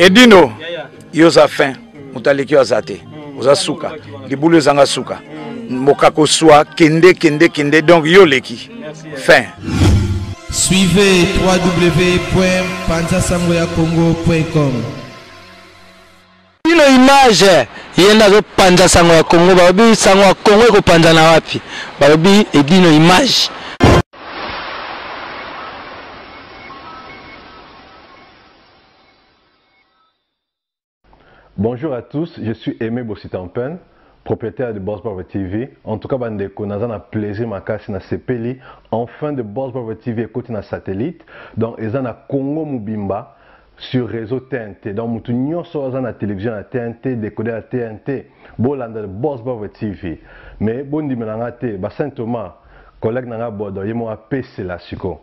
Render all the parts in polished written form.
Edino, yoza fin, mutaleki azate, oza suka, libulu zanga suka, mokako soa, kende, donc yoleki, fin. Suivez www.panzasangoyacongo.com. Ino image yenda zo panza sango ya Congo, babi sango ya Congo ko panza na wapi? Babi Edino image. Bonjour à tous, je suis Aimé Bossitampen, propriétaire de Boss Brother TV. En tout cas, bandeko nazana plaisir makasi na sepeli enfin de Boss Brother TV écoute na satellite. Donc ezana Congo Mubimba sur réseau TNT. Donc mutu nyonso na télévision na TNT, décoder à TNT, bolanda de Boss Brother TV. Mais bondi melanga te, ba Saint Thomas, collègue nanga bodo yemo a PC la siko.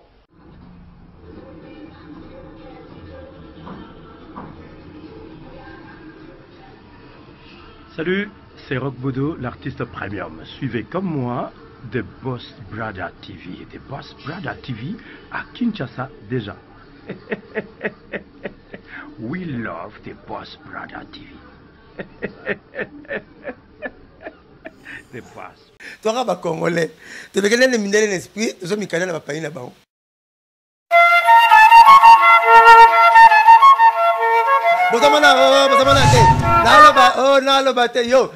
Salut, c'est Rock Bodo, l'artiste premium. Suivez comme moi The Boss Brother TV. The Boss Brother TV à Kinshasa déjà. We love The Boss Brother TV. The Boss. Toi, tu es congolais. Tu es quelqu'un de miné l'esprit, tu es un canal à payer là-bas. Bosamana, naloba te yo.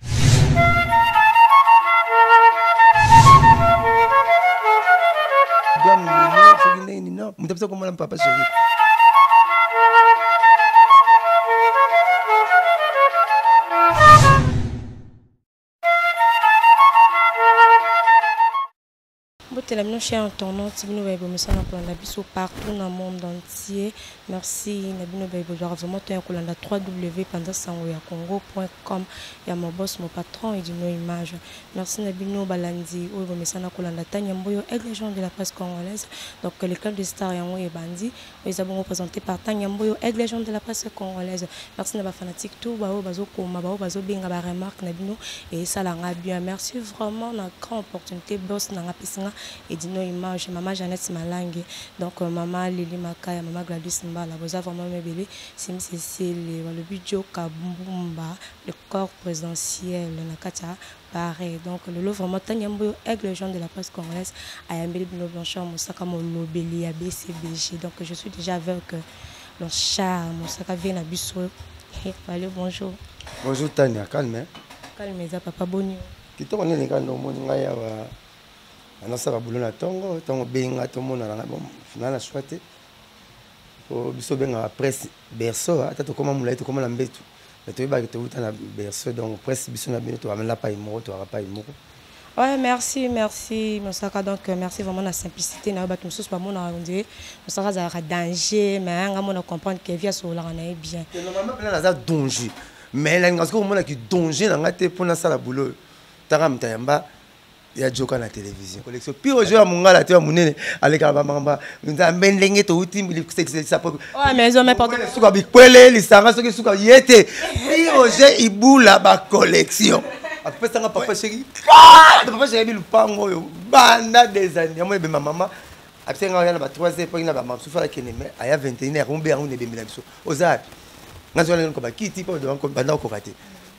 Non, mais tu comment papa chéri. Nous chers internautes, nous partout dans le monde entier. Merci, nous vraiment www.panzasangoyacongo.com. Il y a mon boss, mon patron et du nos images. Merci, nous balandi. Les gens de la presse congolaise. Donc, l'école de Star Yango et Bandi. Ils ont représenté par Tanyamboyo et les gens de la presse congolaise. Merci, nous fanatique tout. Et ça l'a bien. Merci vraiment, la grande opportunité. Boss, et dit nos images, maman Jeannette Malangue, donc maman Lili Makaya, maman Gladys Mbala, vous avez vraiment bébé, Sim Cécile, le budget Kabumba, le corps présidentiel, Nakacha, pareil. Donc le lot vraiment Tanyamboyo, avec les gens de la presse congolaise, Ayambeli Bino Blanchard, Moussaka Molobeli, ABCBG. Donc je suis déjà avec le chat, Moussaka Venabiso. Allez, bonjour. Bonjour Tania, calme. Calme, papa Bonio. Qui te connaît les gars, non, mon gars, on a ça boulot na tongo tongo benga to mona na bon finala chouette o biso benga presse berceau ata to koma mula to koma na mbetu to ba to uta na berceau donc presse biso na bino to amela pa imoko to ara pa imoko. Ouais, merci Moussaka, donc merci vraiment la simplicité na ba tout sous pas mon on dirait Moussaka za danger mais nga mon comprendre que via sur la na bien. Normalement là za danger mais là nga ko mona ki danger na ngate pona sala boulot taram tayamba. Il y a Joka na télévision. Collection. Puis aujourd'hui, à Mongala, tu as monné avec Alabama. Nous avons benlengé tout le temps. Ouais, mais ils ont même pas. Souka bikwele, les sarras, ceux qui souka yété. Puis aujourd'hui, il boule la collection. Après ça, papa chéri. Papa chéri, le pango yo. Banda des années. Moi, ma maman. Après ça, on a 3 ans. Puis on a maman. Soufa la keneme. Il y a 21 ans. On béa on est bien là. Ozar. Nous avons un combat qui type de banda au coraté.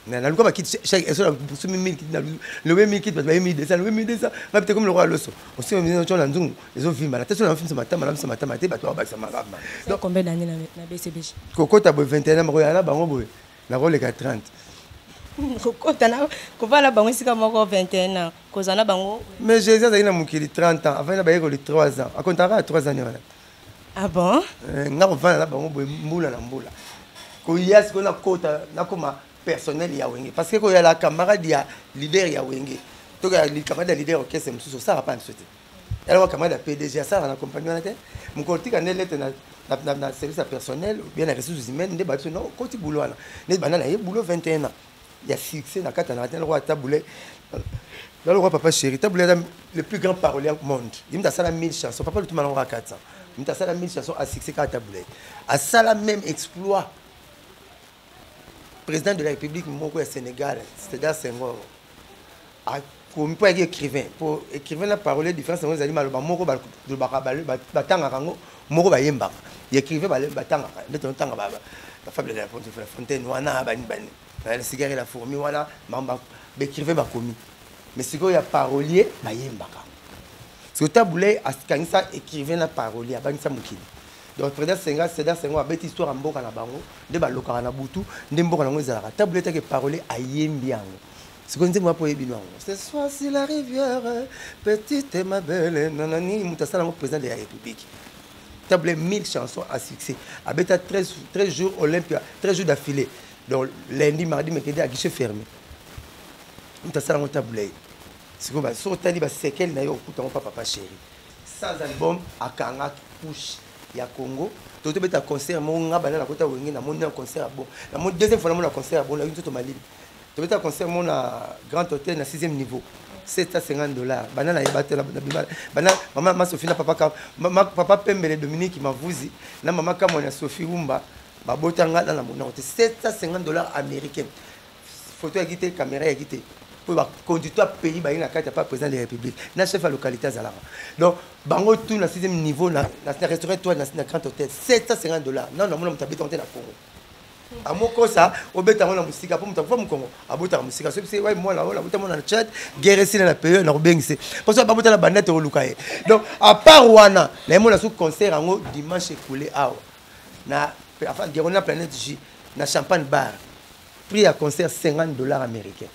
Na luka bakiti chaque eso pour ce 1000 kit na le 1000 kit parce que 1200 rapide comme le roi loso on sait on na nzungu les autres films la tête sur un film ce matin madame ce matin maté bato ba ça maraba donc combien d'années na BCBG kokota bo 21 ans roya na bango boy na role ka 30 kokota na ko vala bango sika moko 21 ans kozana bango mais Jésus a na mukili 30 ans avant na ba yeko 3 ans akontara 3 ans wala ah bon nga ko vala na bango boy mbula na mbula ko yas ko na kota na koma personnel ya wenge parce que quand il y a la camarade ya leader ya wenge to ga le camarade leader orchestre mususu ça va pas souhaiter alors camarade PDG ça na compagnie na tête mon côté quand elle était na service personnel bien les ressources humaines ne ba non côté boulot na ne banana y boulot 21 ans il y a succès na kata na le roi taboulé dans le roi papa chéri taboulé le plus grand parolier au monde il m'a ça la 1000 chansons papa le tout malon à 400 il m'a ça la 1000 chansons à succès kata taboulé à ça la même exploit président de la République Moko au Sénégal, c'est-à-dire Senghor, a comme pour écrivain, pour écrivain la parole différence Senghor zali maloba moko ba batanga kango moko ba yemba. Il écrivait ba batanga, mais ton tanga ba la fable de la fontaine wana bani la cigare la fourmi wana mamba écrivain ba commis mais ce qu'il y a parolier ba yembaka ce taboulé askangisa écrivain na parolier abangisa mukili donc président Senghor Sédar Senghor a bête histoire mboka na bango de ba lokara na butu nde mboka nango ezalaka taboulé take parolier ayembi yango ce qu'on dit moi pour yebino ce soir sur la rivière petite et ma belle nanani mutasala mo président de la République tablé 1000 chansons à succès. Avec 13 jours Olympia, 13 jours d'affilée. Donc lundi, mardi, mercredi à guichet fermé. On t'a ça dans tablé. C'est comme ça. Sur tali ba séquelle na yo kuta papa chéri. Sans album à Kanga push ya Congo. Toto beta concert mon ngaba na kota wengi na mon concert bon. La mon deuxième fois na concert bon la une toute Mali. To beta concert mon na Grand Hôtel na 6e niveau. $750. Banana ebate bana maman Sophie na papa Pembele Dominique Mavuzi na maman Kamona Sophie Wumba babotanga na mona $750 américains. Photo ya guité caméra ya guité pour ba conducteur pays ba ina kata pas président de la République na chef à localité zalara. Donc bango tout na 6e niveau na restaurant toi na Grand Hôtel $750. Non non mona mtabita onte na Congo. Amoko ça obeta mona musika pour mutafa mukongo abota musika so c'est ouais moi là abota mona chat guerre si na période na bengise parce que abota la bandette olukaye donc à part wana na mona sous concert ngo dimanche écoulé awa na enfin Guerona Planète J na Champagne Bar prix à concert $50 américains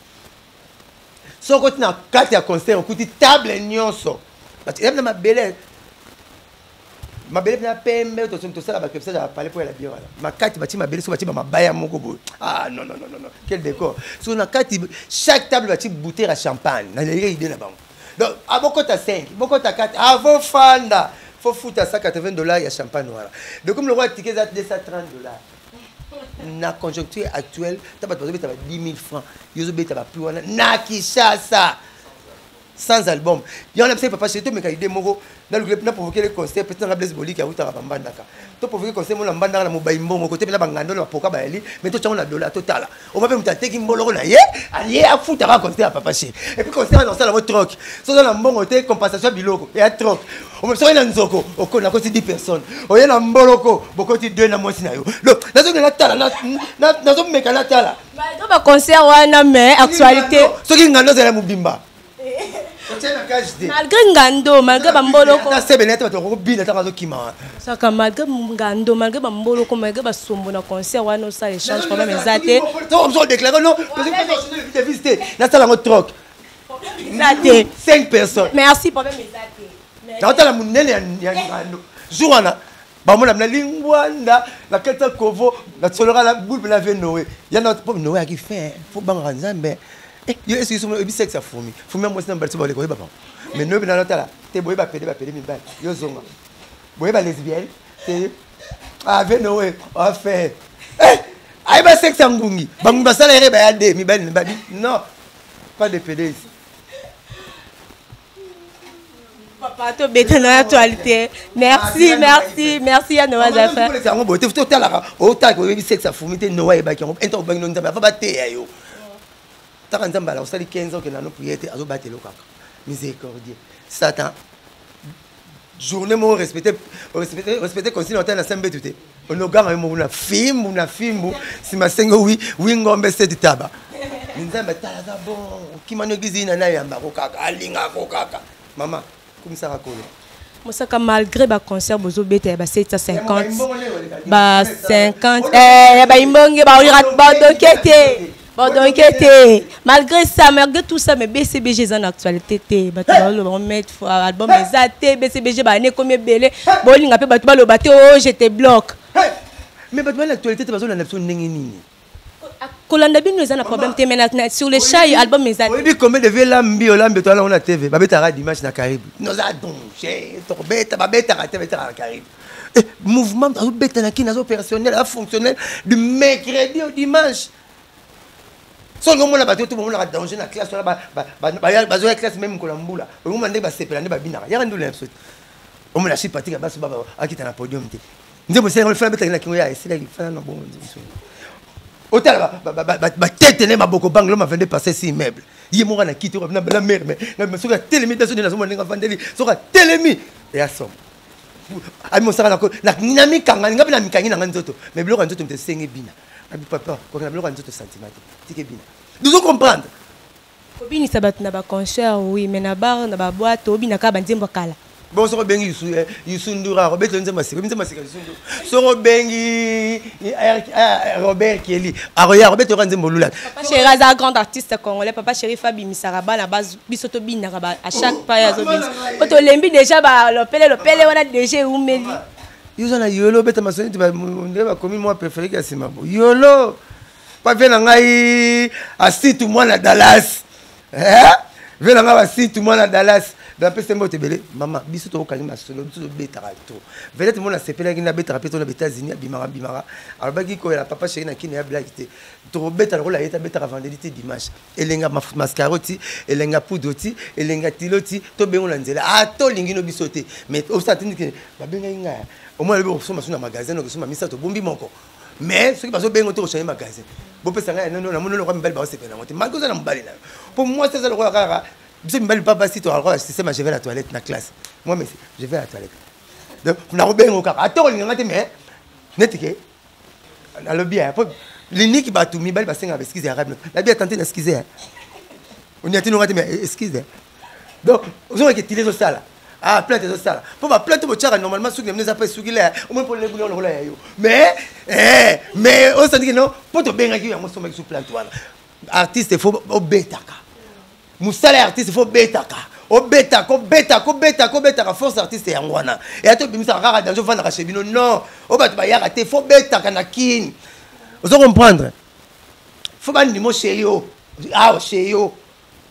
so quand na carte à concert okuti table nyonso parce que ma belle na pembe to sala ba kepsa parler pour la bio wala makati bati mabele so bati ba mabaya moko bo ah non quel décor so na kati chaque table bati bouteille à champagne na idée na bango donc aboko ta 5 boko ta 4 avant fanda faut foutre ça $80 ya champagne wala donc comme le roi ticket za $230 na conjoncture actuelle ta ba 10 000 francs yozo beta ba plus wana na Kinshasa sans album il y en a pas chez toi mais quand il démoro dans le groupe n'a provoqué le concert peut-être na Blaise Boli qui a outa bambandaka to provoqué concert mon mbandaka na mobayi mbongo côté na bangando na poka ba eli mais to tchanga dollar total on va même tenter ki mboloko na ye allié a fouta ra concert à papa chez et puis concert dans ça la troc so dans mbongo te compensation biloko et à troc on me soyez na nzoko okona ko 10 personnes oye na mboloko bokoti 2 na mosi na yo donc nazo na tala nazo meka na tala ba concert wana mais actualité so ki ngando za mubimba malgré ngando malgré bamboloko na sebenete bato ko bina ta kazo kima saka malgré ngando malgré bamboloko malgré basombo na concert wana ça échange quand même ezate on se déclare non parce que je visiter na sala ngo troc ezate 5 personnes merci problème ezate na tala munene ya ngando journa bamona na lingwanda na kata kovo na tsolora la boule na Noé yana Noé qui fait faut banga nzambe yo est-ce que sont bisex à fourmi moi c'est un bâtiment les papa mais no bina notala te boye ba pede mi ba yo zonga boye ba lesbienne te avec Noé on fait ay ba sex ngungi bangu ba sala ere ba ya de mi ba non pas de PD ici papa to beta na actualité merci ya Noah Zafa c'est un bote to tala o ta ko bisex à fourmi te Noé ba ki on ento ba non nzamba fa ba te yo tant nzamba la osali 15 ans que na no prière azo batelo kaka miséricordieux Satan journée mo respecter consigne hôtel na sembe tuté on oganga mo na film si masengo oui ngombe c'est taba nzamba tala za bon kimano gizina na yamba ko kaka alinga ko kaka mama kumisa rakolo mosaka malgré ba concert bozo beta ba 750 ba 50 ba imbonge ba olira ba dokete donc malgré ça malgré tout ça mais BCBG en actualité te bato ba mettre album ezate BCBG ba ne comme belé bolinga pe bato ba lo baté oh je te bloque mais bato l'actualité te bazo na nation ndenge nini kolanda bino ezana problème te maintenant sur les chai album ezate oui combien de lambi to la on a TV ba beta dimanche na Caraïbe nous a donc to beta ba beta na Caraïbe mouvement azo beta na kina opérationnel fonctionnel du mercredi au dimanche so ngomo na bato to bomona danger na classe wala ba bazo ya classe même ko la mbula ngomo ndé ba sepela ndé ba bina ya ndule absolu o mona sympathique ba so ba akita na podium te nze mo senga le fala beta na kingo ya esila ki fala na bon otala ba tête ne maboko banglo ma vende passer si immeuble yi mo na kiti na la mère mais na so ka telemi daso na so mo ndinga vandeli so ka telemi et asom ami mosaka na nina mikanga ngapi na mikangi na nzoto mais biloko nzoto mte senge bina abi papa ko na biloko nzoto sentiment tike bina nous comprendre obini sabat na ba concert oui mais na bar na ba boîte obina ka ba nzembo kala bon soko bengi Youssou Ndour Robert nzembo siko Youssou Ndour soko bengi Robert Kelly aroya Robert nzembo lula papa chéri aza grand artiste congolais papa chéri Fabi Misaraba na base bisoto bina ba à chaque pas ya zo bina oto lembi déjà ba lopele wana déjà umeli Youssou na yolo beta masoni ba ndeba komi moi préféré ka simabo yolo pas vena ngai asitu mwana Dallas vena ngai asitu mwana Dallas dans peu sembo tebele maman biso to kalima solo biso beta to vele te mona sepela ki na beta peto na États-Unis bimara alors baki ko la papa chéri na kini ya blague te to beta le la eta beta vendredi dimanche elenga mascaroti elenga poudoti elenga tiloti to bengo na nzela to lingi no biso te mais au satini ke ba benga inga au moins le soma na magasin no soma misa to bombi moko mais ce qui passe bengo to changer magasin bo pesa nga non na mono lo kwa mbali ba sepela ngote makoza na mbali na pour moi c'est ça le roi kaka. Je ne vais pas passer toi alors je vais à la toilette dans la classe. Moi mais je vais à la toilette. Donc on a robé au car. Attends, on a mais netike. Na le bien. L'unique qui va tout mi bal va singa excuse arabe. La bien tenté d'excuser. On y a tenu mais excuse. Donc on a que tirer au sala. Ah plainte au sala. Pour ma plainte au chara normalement sous les appels sous là. Au moins pour les boulons là yo. Mais on s'est dit que non, pour te benga qui on sommet sous plainte voilà. Artiste il faut obetaka. Musala artiste faut betaka obeta force artiste ya ngwana et ato bimisa kaka dans vendre chez bino non obat ba ya raté faut betaka na kin vous comprendre faut ba ndimo chez yo chez yo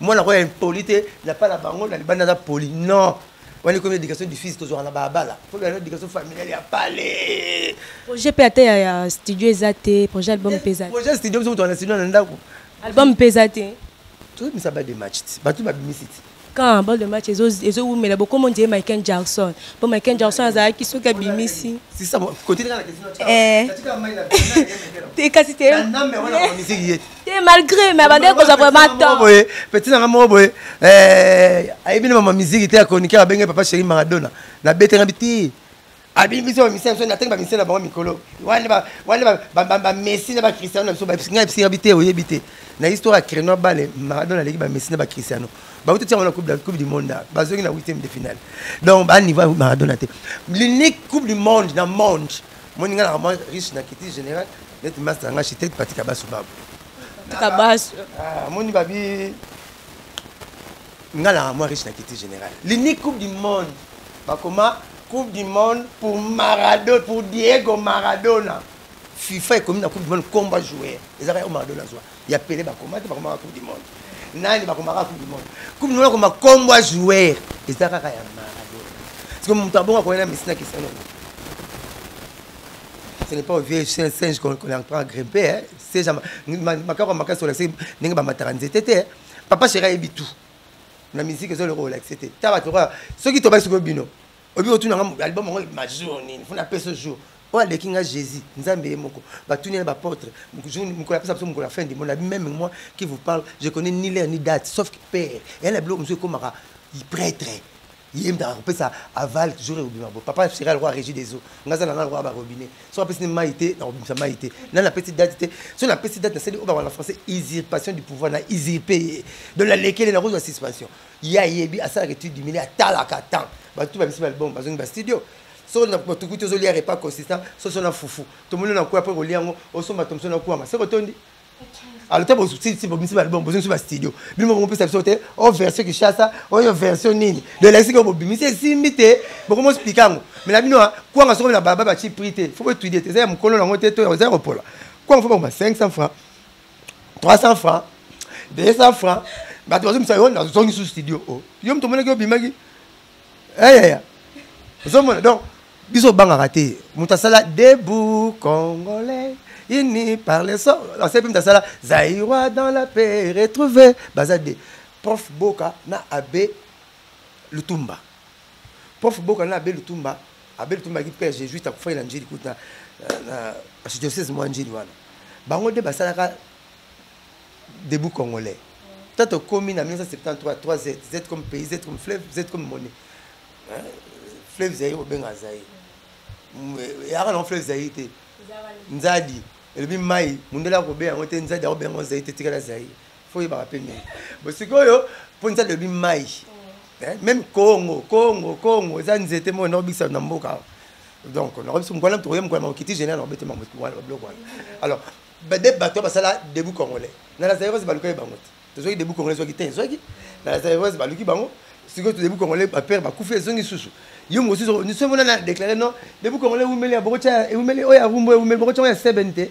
moi na ko impolite na pas la bango na libanda za poli non wani comme éducation du fils toujours na babala faut la éducation familiale ya parler projet PAT ya studio ezate projet album pesate projet studio zo to na studio na ndako album pesate tout ça va des matchs batou ba bimisiti quand ball de match ezo mais beaucoup monde dit Michael Jackson pour Michael Jackson azaki qui soka bimisi c'est ça côté de la question t'es quasi t'es non mais voilà musique t'es malgré mais abandé ko vraiment temps petit na mo boy ayibi na musique était à chroniquer benga papa chéri Maradona na betenga biti abi biso misi na tenga misi na bango mikolo wale ba Messi na ba Cristiano so ba psi habité oyebité na histoire créno balé Maradona l'équipe ba Messi na ba Cristiano ba uti tia na coupe du monde ba zoki na 8e de finale donc ba niveau Maradona te l'unique coupe du monde dans monde moninga na vraiment riche na kiti général net master nga architecte patika basu babu kabasu moni babi ngala moi riche na kiti général l'unique coupe du monde ba comment coupe du monde pour Maradona, pour Diego Maradona. FIFA est comme la coupe du monde combat jouer. Les arrêts au Maradona jouer. Il y a Pelé Bakoma, il y a la coupe du monde. Nani Bakoma la coupe du monde. Coupe du monde comme combat jouer. Les arrêts à Maradona. C'est comme mon tabou qu'on a mis qui ce n'est pas au vieux singe qu'on est en train de grimper. C'est jamais. Ma carte ma carte sur la scène. N'est pas ma taranzete. Papa chéri est tout. La musique c'est le Rolex. C'était. Tabatora. Ceux qui tombent sur le bino. Obi otu na album ngo major nini funa peso jour o le kinga Jésus nzambe moko batuni ba porte mko la pesa mko la fin du monde même moi qui vous parle je connais ni l'heure ni date sauf que père et la bloc monsieur comme il prêtre il aime dans pesa aval jour obi mabo papa sera le roi régie des eaux ngaza na le roi ba robinet so pesa ni maïté na obi maïté na la petite date so la petite date c'est au la français usurpation du pouvoir na usurper de la lesquelles la rose de suspension ya yebi à ça étude du milieu à talaka temps tout va bien album parce que studio so na tout coup tous les pas consistant so na fufu tout le monde na quoi après oliango o so matom so na quoi c'est retondi alors tu as si bon album besoin sur studio lui mon peut ça sauter o version qui chasse o yo version nini de l'ex que bobi c'est simité beaucoup mo expliquer mais la bino quoi on so na baba ba chi prité faut pas étudier c'est mon colon na ngote to 0 polo quoi on faut pas 500 francs 300 francs 200 francs bah tu vas me ça on dans son studio yo me tomber que bimaki donc, biso banga raté. Mutasala debout congolais. Ini par les sons. On sait mutasala Zaïrois dans la paix retrouvé. Bazade. Prof Boka na abbé Lutumba. Prof Boka na abbé Lutumba. Abbé Lutumba qui père Jésus ta kufa l'angeli kuta na diocèse mo angeli wana. Bango de basala debout congolais. Tato komi na 1973 3Z, Z comme pays, Z comme fleuve, Z comme monnaie. fleuve Zaïre obenga Zaïre yaka na fleuve Zaïre te nzadi elobi mai mundela ko be yango te nzadi obenga Zaïre te tikala Zaïre faut y rappeler mais sikoyo pour nzadi elobi mai même Congo ça nous était mon obisa na mboka donc on a reçu mon problème troisième quoi qui général on bête mon bloc alors des bateaux parce là debout congolais na la Zaïre c'est baluka bango te zo debout congolais zo qui ten zo qui na la Zaïre c'est baluki bango sikoyo debout congolais ba père ba kufa zongi susu yo mo susu nous sommes là déclarer non debout congolais ou meli abocha ou meli oya rumbo ou meli bocha ya 70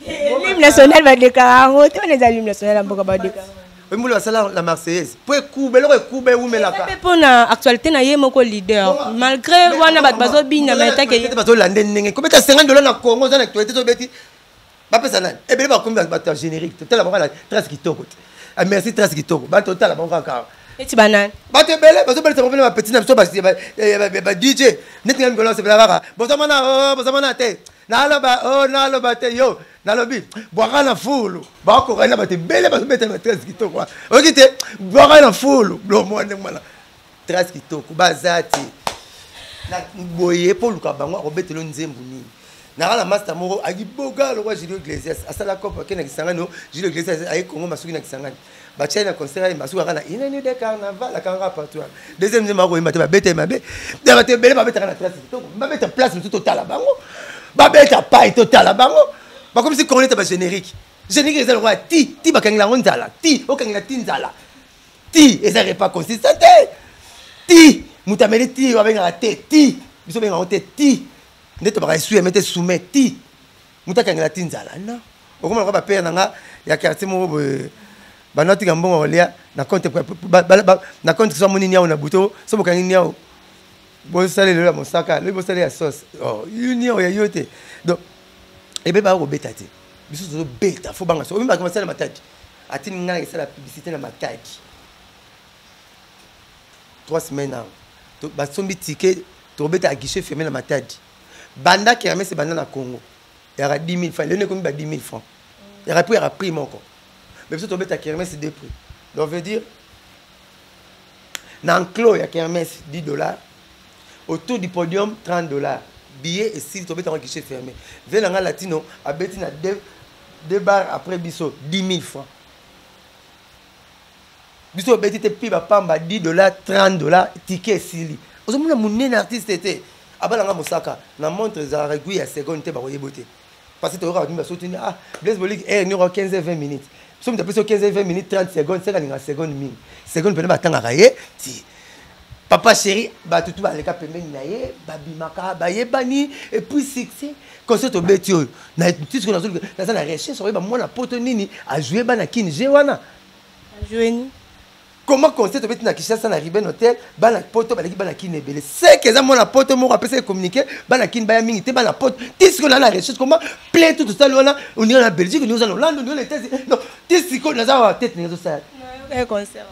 l'hymne national va déclarer on est l'hymne national en boka ba déclarer Moula sala la Marseillaise. Pour couper le couper ou me la ka. Pour na actualité na yé moko leader. Malgré wana bat bazo bina mais ta ke. Bazo lande ndenge. Comme ta 50 $ na Congo za actualité to beti. Ba pesa nan. E bele ba comme ba générique. Total la la trace qui toko. Ah merci trace qui toko. Ba total la banka ka. Et ti banan. Ba te bele bazo bele te problème ma petit na so ba DJ. Net ngam ngolo se bela baka. Bozo mana te. Na lo ba te yo. Nalobi boaka na fulu ba ko kana ba te bele ba beta na 13 kitoko okite boaka na fulu lo mwande mala 13 kitoko bazati na boye pour luka bango ko betelo nzembu nini na kala master moko agiboga lo kwa Julio Iglesias asala kopa kena kisangano Julio Iglesias ay Congo masuki na kisangano ba china concert ay masuka kana inani de carnaval la kanga partout deuxième nzembu ko imate ba beta mabe de te bele ba beta na 13 kitoko ba beta place tout total bango ba beta pa total bango. Comme si on était générique. Générique, c'est le roi. Ti bakangla onzala. Ti, okangla tinzala. Ti, et ça n'est pas consistant. Ti, mutameli ti, avec la tête. Ti, biso benga onte ti. Neto ba reçu, mette soumet ti. Mutakangla tinzala. Non. Okoma ko ba père nanga ya quartier mo ba noti gambongo olia na compte na compte so moni nia na buto, so bokangi nia. Bo sale le la mosaka, le bo sale ya sauce. Oh, union ya yote. Donc et bien, bah, au bêta, biso zo bêta, faut banga so. Même pas commencer la matadi. Atini ngana que c'est la publicité na matadi. 3 semaines avant. To ba sombi ticket, to bêta à guichet fermé na matadi. Banda qui ramène c'est banda na Congo. Il y aura 10 000 francs. Le ne comme 10 000 francs. Il y aura pris mon corps. Mais biso to bêta qui ramène c'est deux prix. Donc veut dire dans clos il y a qui ramène $10. Autour du podium $30. Billet et si tu es en guichet fermé. Venanga latino a bêti na deux bars après biso 10 000 francs. Biso bêti te piba pamba $10, $30 ticket sili. Ozo mona mon artiste était abalanga mosaka na montre za regui à seconde te ba koyebote. Parce que tu auras dit soutenir ah Blaise Bolig il y aura 15-20 minutes. Somme de plus 15-20 minutes 30 secondes c'est la seconde minute. Seconde peut pas tanga rayer ti. Papa chéri, bah tout va les cas pemeni naie, babi maka, bah yebani et puis succès. Concert au betio, na tout ce qu'on a sur la recherche, on va moi na poto nini a jouer bana kin jewana. A jouer ni. Comment concert au betio na Kinshasa na Riben Hotel, bana poto bana bana kin ebele. C'est que ça moi na poto mo rappeler communiquer, bana kin ba mingi te bana poto. Tout ce qu'on a la recherche comment plein tout ça là, on est en Belgique, on est en Hollande, on est en États-Unis. Non, tout ce qu'on a dans tête ni ça. Un concert.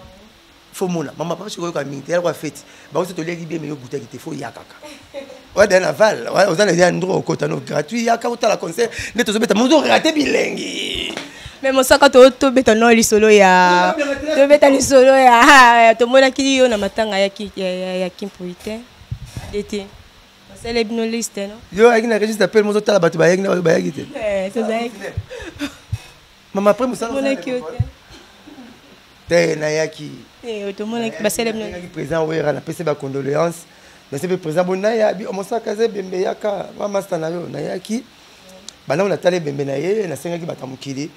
Faut mona maman papa chiko ka mingi elle va fête ba on se to legi bien mais yo goûter qui te faut yakaka ouais dans naval ouais on a des endroits au kotano gratuit yaka au la concert ne to beta mozo raté bilengi mais mon saka to beta no li solo ya to beta li solo ya to mona ki yo na matanga ya kimpuite été c'est les binolistes non yo avec na registre appel mozo tala batu ba yegi na ba yegi te c'est ça maman après mo sala te na yaki tout le monde ba célèbre président wera na pese ba condoléances mais c'est le président bonaya bi omosa kaze bembe yaka mama stana yo na yaki bana on a talé bembe na ye na senga ki batamukili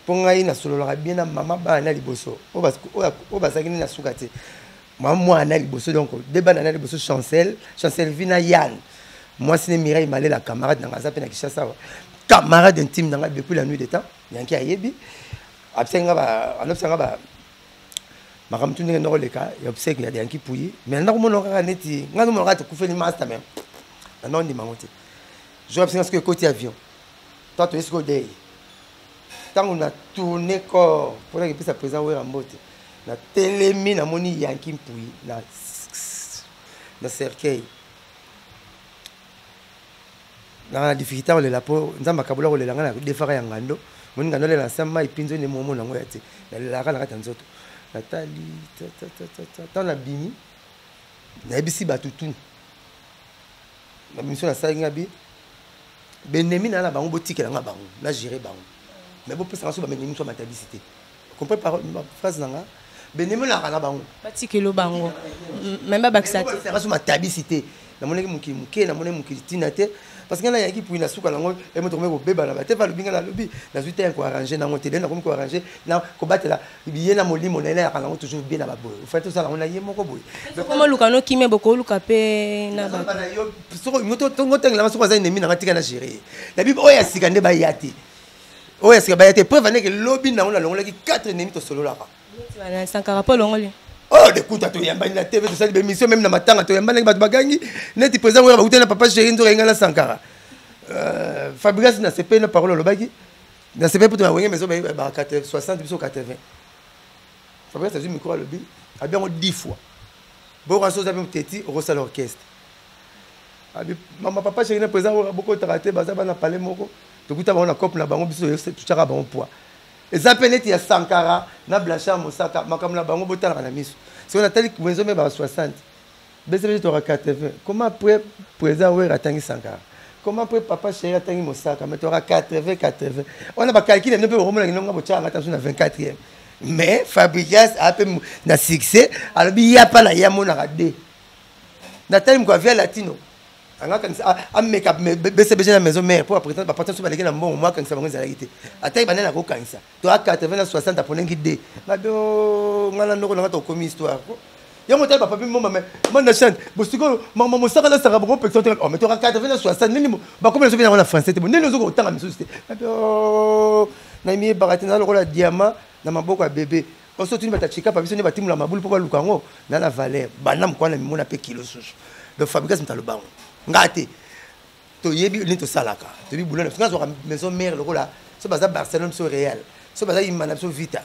ponga ina solo la bien na mama ba na liboso o ba sakini na sukate mama na liboso donc débat na liboso chancel vina yan moi c'est Mireille Malé la camarade na ngaza pe na Kinshasa camarade intime na depuis la nuit des temps yanki ayebi absenga ba makam tu ndenge ndoko leka ya obsèque ya yanki pouyi mais ndako mono kaka neti ngano mono kaka kufeli master même non ndi mangote je obsèque parce que côté avion toi tu es sur day tant on a tourné corps pour que puisse présent wera mbote na telemi na moni yanki pouyi na cercueil na difficulté on le la po nzamba kabula ko le langa na defara ya ngando moni ngando le na sama ipinzo ne momo na ngoya te la kana kata nzoto Nathalie, tant la bimi, na ebisi batutu. la mission na salinga bi benemi na la bango botikela nga bango na gérer bango mais bo pesa so ba benemi so matabicité comprends par phrase nanga benemi na kana bango batikelo bango même ba bakisati c'est so matabicité na moneki muki na moneki muki tinate parce que là yaki pour na suka nango et mo tombe ko beba na bate fa lobinga na lobi na zuite ko arranger na ngotele na ko arranger na ko batela biye na molimo na ya kana toujours bien na baboy au fait tout ça on a yé moko boy comment lukano kimé boko luka pe na ba yo soko moto tongo tengela soko za ennemi na ngatika na gérer la bible oya sikande ba yati oya sikaba yati preuve ne que lobi na on a longolaki 4 ennemis to solo là ba Sankara po longoli. Oh, écoute, tu y a une TV, tu sais, des émissions, même dans ma tante, tu y a une bagangi, net, présent, on va papa chéri, tu regardes la Sankara. Fabrice n'a pas une parole au bagui. N'a pas pour te envoyer, mais 60, 80. Fabrice a dit, micro à l'objet, a bien 10 fois. Bon, on a petit, on reçoit l'orchestre. Maman, papa chéri, n'a présent, on a beaucoup de raté, on a parlé, moko. Tu goûtes à la coupe, on a bon poids. Et ça peut être il y a Sankara, na Blanchard Mosaka, makamla bango botala na miso. Si on a tel que vous avez 60, BCB tu auras 80. Comment après président ouais atangi Sankara? Comment après papa chéri atangi Mosaka, mais tu auras 80. On a pas calculé, ne peut au moins nga botala attention na 24e. Mais Fabrice a peu na succès, alors il y a pas la yamona radé. Nathalie Mkwavia latino. A make up BCB na maison mère pour prétendre pas sur les bon moi quand ça va ngala ité ata ibana ko kanisa to a 80 60 pour ngi dé ngado ngala ndoko na to comme histoire yo motel papa mo mama man na chante bosiko mama mo saka la saka bon personne oh mais to a 80 60 nini ba comme les bien na français te bon nini zo ko tanga miso c'était ngado na mi baratina la diamant na maboko ya bébé oso tuni batachika pa biso ni batimu la mabulu pour lukango na la valeur banam kwa na mona pe kilo susu de fabrication talobango ngate to yebi ni to salaka to bi boulona parce que maison mère le là so baza Barcelone so Real so baza imana so Vita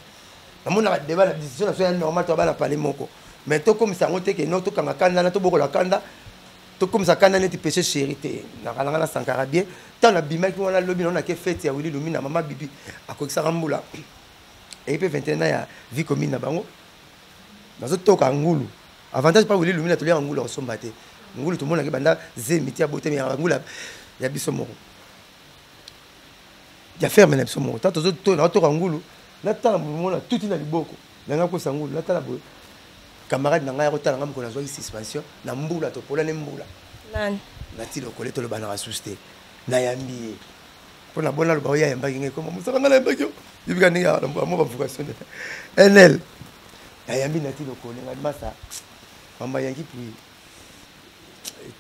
na mona débat la décision na so normal to bana parler moko mais to comme ça ngote ke no to kanga kanda na to boko la kanda to comme ça kanda neti péché chérité na kalanga na Sankara bien tant na bima ki wana lobi na ke fête ya Willy Lumina mama bibi akokisa rambula et puis 21 ans ya vie commune na bango nazo toka ngulu avantage pas Willy Lumina to lia ngulu osombate ngulu tout le monde qui banda zemiti aboté mais ngula ya biso moko ya ferme na biso moko tant aux autres na to ngulu na tala mona tout na liboko na ngako sangulu na tala bo camarade na ngai rotala ngam ko na zwa suspension na mbula to pola ne mbula nani na tilo koleto le bana rasuste na yambi pona bona lo ba ya yamba ngi ko mo saka ngala yamba kyo yibika ni ya mo ba vocation NL ya yambi na tilo ko le ngadi masa mamba yangi puis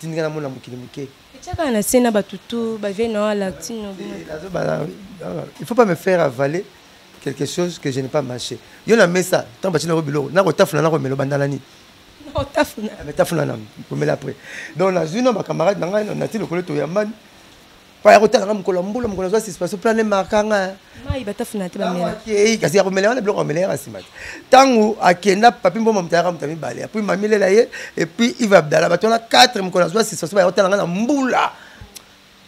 tinga na mona mukili muke chaka na sena batutu ba vie no latino il faut pas me faire avaler quelque chose que je n'ai pas mâché yo na mesa tant bachina robilo na ko tafuna na ko melo bandala ni no tafuna mais tafuna na ko mela après donc na zino ba camarade na ngai na tilo koleto ya mani pa ya kotala ngam ko lambula mko na zo suspension plan ne markanga mai batafuna te ba mela kasi ya ko mela na bloko mela ya simati tangu akenda papi mboma mtara mtami bale puis mamile la ye et puis il va abdala batona 4 mko na zo suspension ba kotala na mbula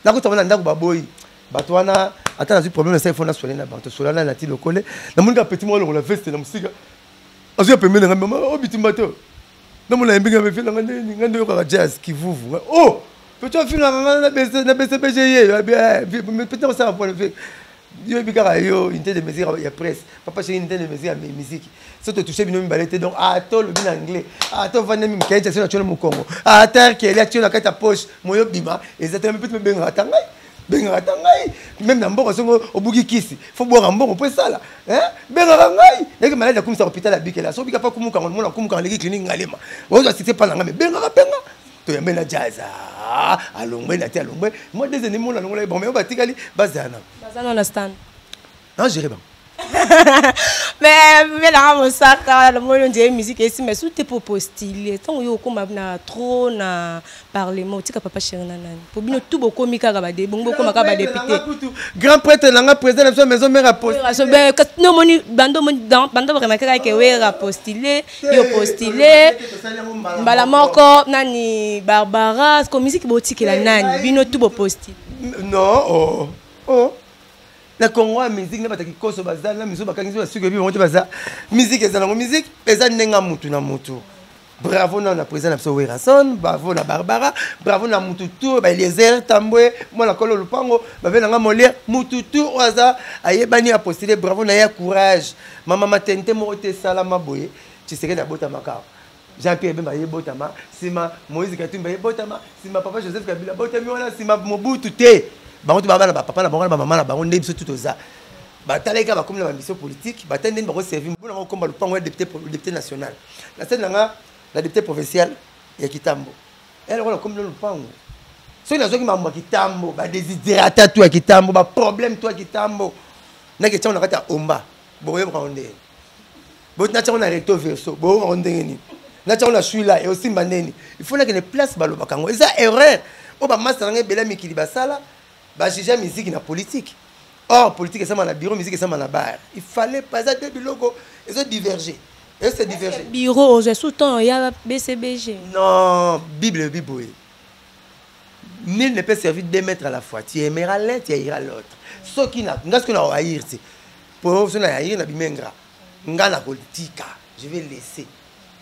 na ko tobana ndako baboyi batwana ata na problème ça il faut na soler na banto solana na ti lokole na munga petit mo la veste na musika azu ya pemele ngamba o bitimbato na mona mbinga be fela ngande yo ka jazz kivuvu oh peut-être finalement na BCBG peut-être ça pour le fait yo bikara yo inte de musique ya presse papa chéri inte de musique ya musique surtout toucher bino mbalete donc to le bin anglais to vane mi mkaita sio na mu Congo terre qui est là tu na kata poche moyo bima exactement peut-être benga tangai même na mboko songo obuki kisi faut boire mboko pour ça là hein benga ngai yeke malade comme ça hôpital à bikela so bika pa kumuka mona kumuka leki clinique ngalema ozo assisté pas na ngame benga to ya mena jaza alongwe na ti alongwe moi des ennemis na ngolai bon mais batikali bazana understand non j'irai pas mais là on saka le moyo de musique ici mais sous tes propos style tant yo comme na trop na parlement tika papa chéri nani pour bino tout beaucoup mika ba de bongo comme ka ba député grand prêtre nanga président de la maison mère apostille no moni bando vraiment que we apostiller yo postiller mbala moko nani Barbara comme musique botiki la nani bino tout beau postille non oh la Congo a musique n'a pas de koso bazal na miso bakangizo basuki bi monte baza musique ezala ngo musique eza nenga mutu na mutu bravo na président na Werason, bravo na Barbara, bravo na Mututu, ba Eliezer Tambwe, moi na Kolo Lupango, ba venanga Molière, Mututu oza ayebani a postuler, bravo na ya courage. Mama matente mo te salama boye, tu sais que na bota makao. Jean-Pierre Bemba yebotama, sima Moïse Katumba yebotama, sima papa Joseph Kabila botami wana, sima Mobutu te. Ba tu baba na papa na bango na maman na bango ndemso tout oza. Ba taleka ba comme la mission politique, ba tende ba ko servir mbona ko komba Lupango député national. La scène nga la députée provinciale ya Kitambo. Elle a comme le Lupango. So na zo ki mambo Kitambo, ba desiderata toi Kitambo, ba problème toi Kitambo. Na ke tshona kata omba. Boye mronde. Bo na tshona recto verso, bo mronde ni. Na tshona celui-là et aussi maneni. Il faut que les places balo bakango. Et ça erreur. O ba master nga bela mikili basala, ba juger musique na politique. Or politique ça na bureau, musique ça na bar. Il fallait pas ça deux biloko, ils ont divergé. Et c'est divergé. Bureau, je sous-temps, il y a BCBG. Non, Bible. Nul ne peut servir 2 maîtres à la fois. Tu aimeras l'un, tu haïras l'autre. Ce qui n'a pas ce qu'on a haïr, c'est pour ce qu'on a haïr, na bimengra. Ngana politique. Je vais laisser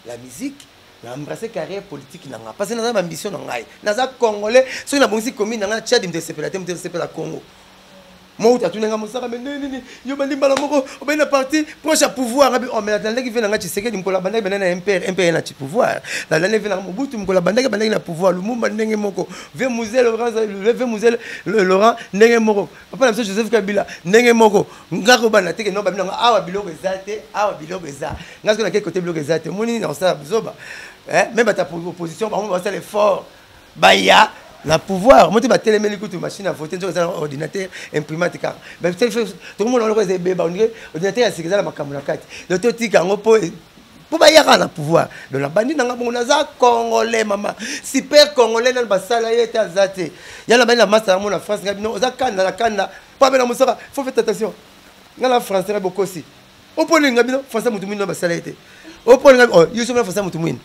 la musique, embrasser carrière politique nanga. Parce que nous avons ambition nanga. Nous avons Congolais, ceux qui ont aussi commis nanga Tchad, ils me la Congo. Moi, tu as tout le monde qui yo bandi mbala moko obena parti proche à pouvoir on mais la qui vient tu sais que nkola banda benana MPR na pouvoir la l'année vient Mobutu nkola banda na pouvoir Lumumba ndenge moko ve Mouzel Laurent ndenge moko papa na Joseph Kabila ndenge moko ngako bana teke no babina awa biloko ezate awa biloko eza ngasko na quel côté biloko ezate moni na ça zoba même ta opposition on va faire l'effort baya la pouvoir, moi tu vas télé une machine à voter, tu as un ordinateur, imprimante car. Mais tout le monde a des bébés, ordinateur c'est que ça la makamulakati. Le toti kango pour ba yaka na pouvoir. De la bandi nanga bonaza congolais maman. Super congolais dans basala yete azate. Ya la bandi la master mon en France ngabino oza kanda la kanda. Pas bena musaka, faut faire attention. Ngala français beaucoup aussi. Au point ngabino français mutu mino basala yete. Au point ngabino yo so français mutu mino.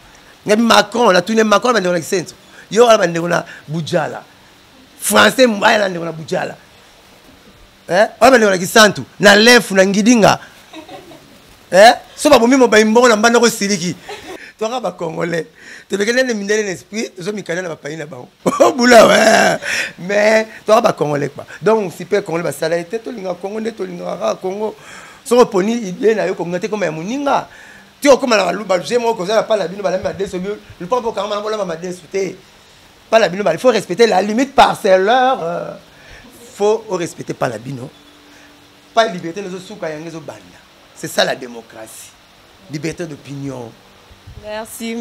Ngabi Macron, la tourné Macron ba dans centre. Yo ala bande na Bujala français mbaya na Bujala ala bande na Kisantu na lefu na Ngidinga so ba bomi mo ba imbo na mbana ko siliki to ka ba congolais te bekele ne mindele l'esprit zo mikana na ba pays na ba bula mais to ka ba congolais quoi donc super congolais ba sala été to linga Congo ne to linga Congo so poni idée na yo ko ngate comme ya muninga tu okoma na luba jemo ko za pas la bino ba la madeso le pas pour quand même la madeso te pas la bino, il faut respecter la limite parcellaire. Faut respecter pas la bino. Pas liberté de banda. C'est ça la démocratie. Liberté d'opinion. Merci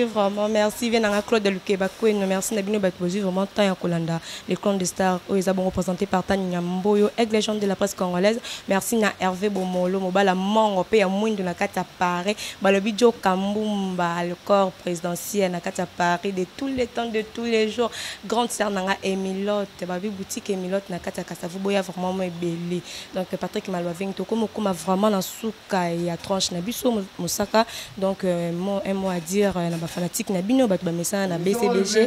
vraiment. Merci Venanga Claude de Lukebako et merci Nabino Batbozi vraiment Tanya Kolanda, les clones de stars où ils ont représenté par Tanya Mboyo, avec les gens de la presse congolaise. Merci na Hervé Bomolo, Mobala Mongo, Péa Mouine de la Kata Paris, Balobidjo Kambumba, le corps présidentiel na Kata Paris de tous les temps, de tous les jours. Grande sœur Nanga Emilote, Babi boutique Emilote na Kata Kasavu Boya vraiment belé. Donc Patrick Malouaving, Toko Kuma vraiment na souka et à tranche Nabiso Moussaka. Donc un mot à dire na ba fanatique na bino ba message na BCBG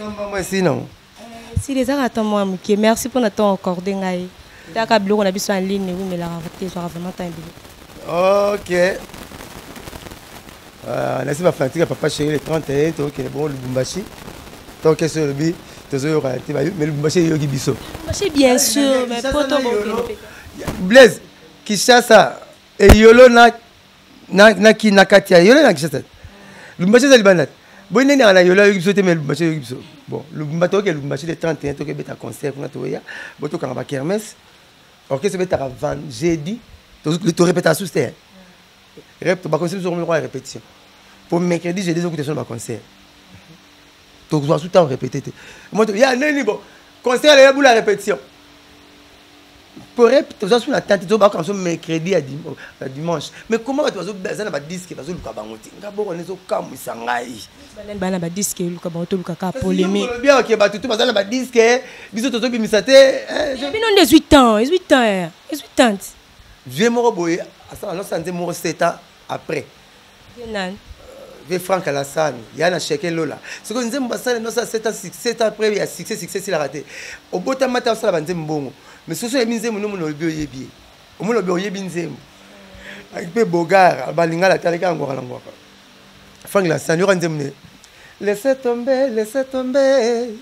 si les gens attendent moi merci pour notre temps accordé ngai taka blog na biso en ligne oui mais la rareté sera vraiment temps OK merci ba fanatique papa chéri le 31 to OK bon Lubumbashi to que sur le bi to zo rareté mais Lubumbashi yoki biso bien sûr mais poto Blaise Kishasa et yolo na ki nakatia yolo na Kishasa Lubumbashi za libanat. Bon nene ala yola yoki sote mais Lubumbashi yoki biso. Bon, Lubumbashi ke Lubumbashi le 31 to ke beta concert kuna to ya. Boto kanga ba kermesse. Orchestre beta van jeudi. To répéter sous terre. Rep ba concert sur le répétition. Pour mercredi j'ai des occupations ba concert. To zo tout temps répéter. Moi ya neni bon. Concert la boule la répétition. Pour répéter sur la tête to ba comme mercredi à dimanche. Mais comment tu vas besoin ba disque ba zo luka bangoti. Ngabo on ezo kamwisa ngai. Bana ba disque luka ba to luka ka polémique. Bien OK ba tout bazana ba disque biso to bimisa te. J'ai non 18 ans. Vieux moro boye asa no santé moro 7 ans après. Vieux Franck Alassane, yana cheke lola. Ce que nzembo basana no sa 7 ans après il y a succès il a raté. Au bota mata sala ba nzembo bongo. Mais ce sont les nzembo no mono bio yebi. O mono bio yebi nzembo. Avec pe bogar balinga la taleka ngora ngora. Franck Alassane yo nzembo laissez tomber,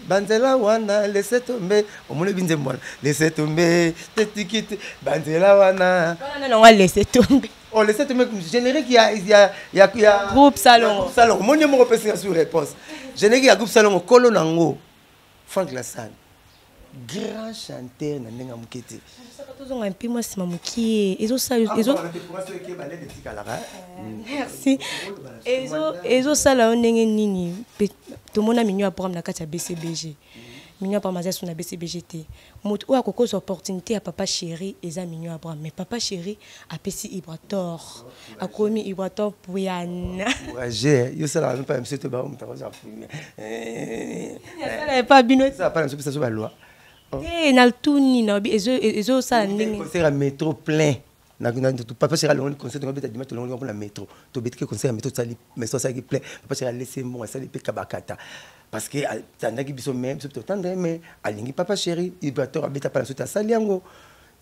banzela wana, laissez tomber. Au moins, binze moi, laissez tomber, tetikite, banzela wana. Non, on va laisser tomber. Oh, laissez tomber, générique, il y a Groupe Salon. Salon, mon numéro peut sur réponse. Générique, il y a groupe Salon, Kolo Nango, Franck Lassane, grand chanteur, Nanenga Mukete. Merci. Ezo sala onenge nini to mona minyo apram na kati ya BCBG. Minyo apram mazesu na BCBGT. Moto o akoko opportunité ya papa chéri eza minyo apram mais papa chéri apesi Ibrator. Akomi Ibrator Puyana. Courageux, yo sala même pas monsieur te ba on ta cosa. Ça pas bino. Ça pas sur ça loi. Eh na tuni na ezo sala ndenge. Concert à métro plein. Papa chéri le concert de beta dimanche le pour la métro. To betike concert à métro ça mais ça qui plein. Papa chéri laisser moi ça les pe kabakata. Parce que tandaki biso même c'est tendre mais alingi papa chéri Ibrator beta pas sur ta saliango.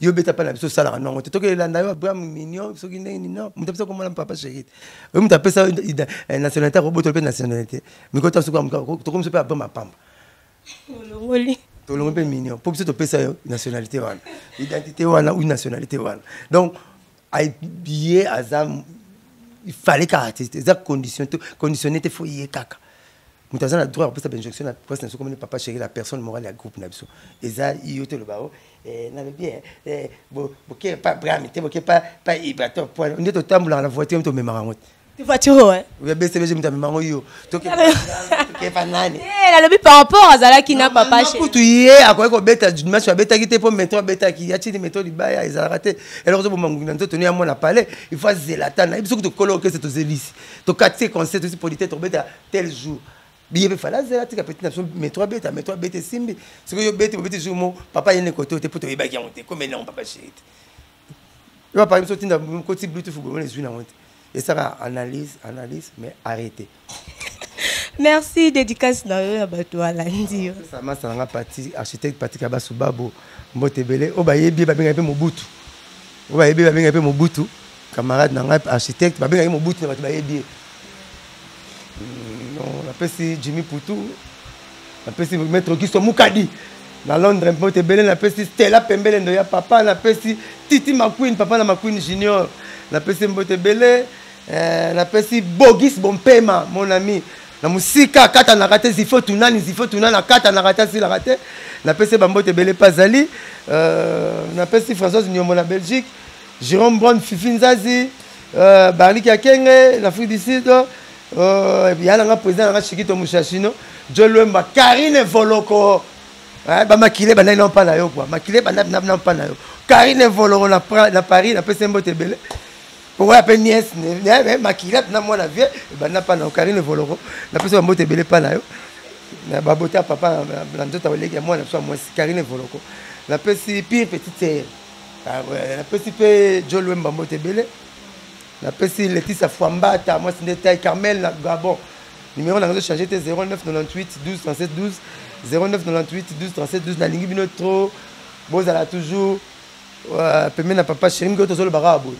Yo beta pas la biso sala non to que la ndayo Abraham mignon so qui non mutapesa comme papa chéri. Yo mutapesa nationalité robot to nationalité. Mais quand tu comme ça peut Abraham pamba. Ngoli. Tout le monde est mignon. Pour que tu aies une nationalité, identité ou nationalité. Donc, il fallait caractériser. C'est conditionné, il faut y aller. Nous avons le droit de faire une injonction comme papa chéri, la personne morale du groupe. Et ça, il y a le barreau. Bien, pas Ibrator. On est au temps dans la voiture, on est au même. Tu voiture, ouais. Oui, BCBG, je me la par rapport à Zala qui n'a pas pâché. Tu y es, à quoi qu'on bêta, du match à bêta qui était pour mettre bêta qui a tiré des méthodes du bail, ils ont raté. Et alors, pour m'en tenir à moi, la palais, il faut zélatan. Il faut que tu colloques cette zélice. Tu quatre conseils aussi pour l'été, tu bêta tel jour. Il faut faire zélatan, la petite nation, mets-toi bêta, simbi. Ce que tu bêta, tu jour, mon papa, il y a un côté, tu peux te rébaguer en tête, comme non, papa chéri. Il va par exemple sortir dans le côté Bluetooth, vous les yeux en tête. Et ça va analyse, mais arrêtez. Merci, dédicace dans le bateau à lundi. Ça m'a parti, architecte Patrick Abasubabo, Mbotebele, Obayebi, Babinga Mobutu. Obayebi, Babinga Mobutu, camarade Nanga, architecte, Babinga Mobutu, Bayebi. On appelle ça Jimmy Poutou, on appelle ça Maître Gisto Moukadi. Dans Londres, Mbotebele, on appelle ça Stella Pembele, Ndoya Papa, on appelle ça Titi McQueen, Papa na McQueen Junior, on appelle ça Mbotebele. Napesi Bogis Bompema mon ami na musika kata na raté zifo tunana kata na raté si la raté napesi Bambote Bele Pazali napesi Françoise Nyombo na Belgique Jérôme Brown Fifinzazi Barlik Akenge l'Afrique du Sud yana nga président na Chikito Mushashino Jolwemba Karine Voloko ba makile ba non pas na yo quoi makile ba na pas na yo Karine Voloko na Paris napesi Mbote Bele. Pourquoi appeler nièce, maquillette, na moi la vie, ben n'a pas na Karine Voloro, na personne va monter belé pas na yo, na baboter papa, na d'autres collègues moi na soit moi Karine Voloro, na petit pire petite sœur, na petit peu Jolwem baboter belé, na petit Laetitia Fouambata, moi c'est détail Carmel na Gabon, numéro na changer t 09 98 12 37 12, 09 98 12 37 12 na lingi bino trop, bozala toujours, pemé na papa chéri ngo tozolo barabo.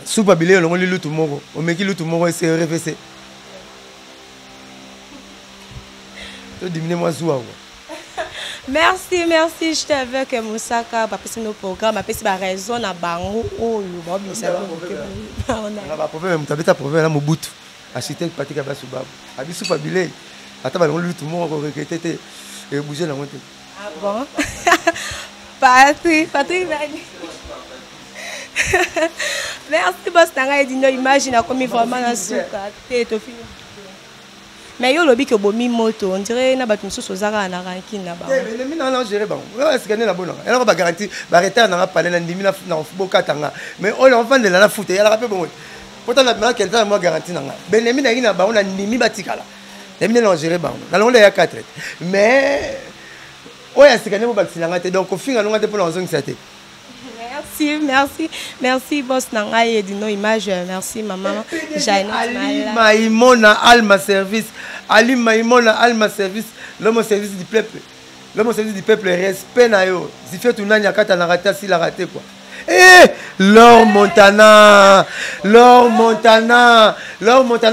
Soupa bilé, on lit le tout moro. On met qui le tout moro et c'est RFC. Tu diminues moi Zoua. Merci, je t'avais que Moussaka, parce que nos programmes, parce que la raison à Bango, oh, on a problème, tu as un problème là, Mobutu. Architecte Patrick Abasubabo. Abi soupa bilé. Attends, on lit tout moro, regretter et bouger la montée. Ah bon? Patrick, merci boss nanga edino imagine comme vraiment na suka teto fini mais yo lobi que bomi moto on dirait na batu mususu zaka na ranking na ba mais mina na gérer ba ouais c'est gagner la bonne alors ba garantie ba retard na parler na ndimi na bokatanga mais on enfant de la foot ya la rappel bon pourtant na quelqu'un moi garantie nanga ben mina ina ba on a ndimi batikala ndimi na gérer ba na londe ya 4 mais ouais c'est gagner ba silanga te donc au fin na ngate pour la zone c'était. Merci boss nanga edino image merci maman Janet Ali Maïmona Alma Service l'homme au service du peuple respect na yo zifé tunanya kata na rata si la raté quoi Laure Montana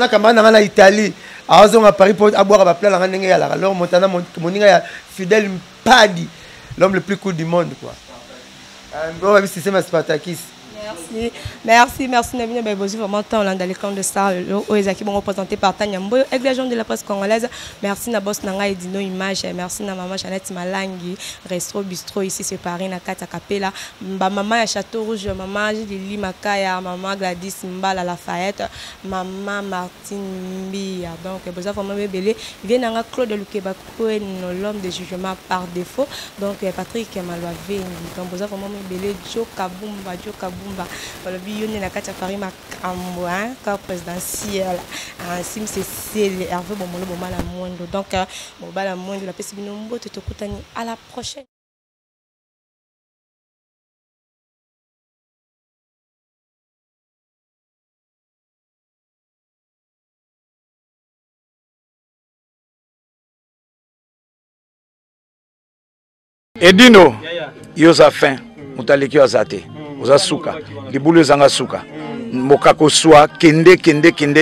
kamana na Italie azonga Paris pour aboire ba plat la ndenge ya la alors montana moninga ya Fidèle Mpadi, l'homme le plus cool du monde quoi. On va c'est ma Spartakis. Merci. Nabino Bebozi, vraiment tant dans les camps de Star, qui vont représentés par Tanya Mboyo, avec les gens de la presse congolaise. Merci na boss Nanga et Dino Image. Merci na maman Jeannette Malangi, Resto Bistro ici c'est Paris na Kata Capella. Maman ya Château Rouge, maman Lili Makaya, maman Gladys Mbala Lafayette, maman Martine Mbia. Donc besoin vraiment belé. Vient Nanga Claude Lukeba Koen, l'homme de jugement par défaut. Donc Patrick Malwave, donc besoin vraiment belé Joe Kabumba. Voilà, il y a un Paris Macamboin, corps présidentiel. Sim c'est Hervé Bomolo Bomala Mondo. Donc, Bomala Mondo, la PCB Nombo, Totokutani. À la prochaine. Edino, yoza fin, mutaleki azate. Oza suka, libulu zanga suka. Mokako soa kende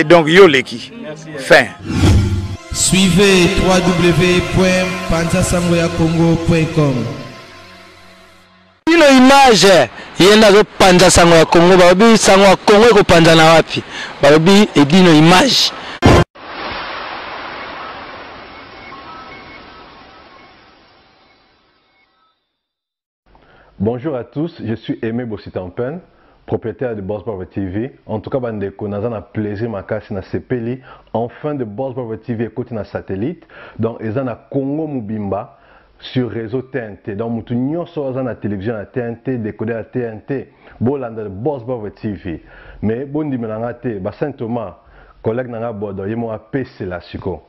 donc yo leki. Fin. Suivez www.panzasangoyakongo.com. Ino image yenda zo panza sango ya Kongo babi sango ya Kongo ko panza na wapi babi Edino image. Bonjour à tous, je suis Aimé Bossitampen, propriétaire de Boss Brother TV. En tout cas, bandeko, nous avons plaisir makasi na sepeli enfin de Boss Brother TV écoute na satellite. Donc, ils ont na Congo Mubimba sur réseau TNT. Donc, mutu nyonso oza na télévision na TNT, décodé à TNT, bolanda de Boss Brother TV. Mais bon dimanche, ba Saint Thomas, collègue nanga bodo, yemo apesi la siko.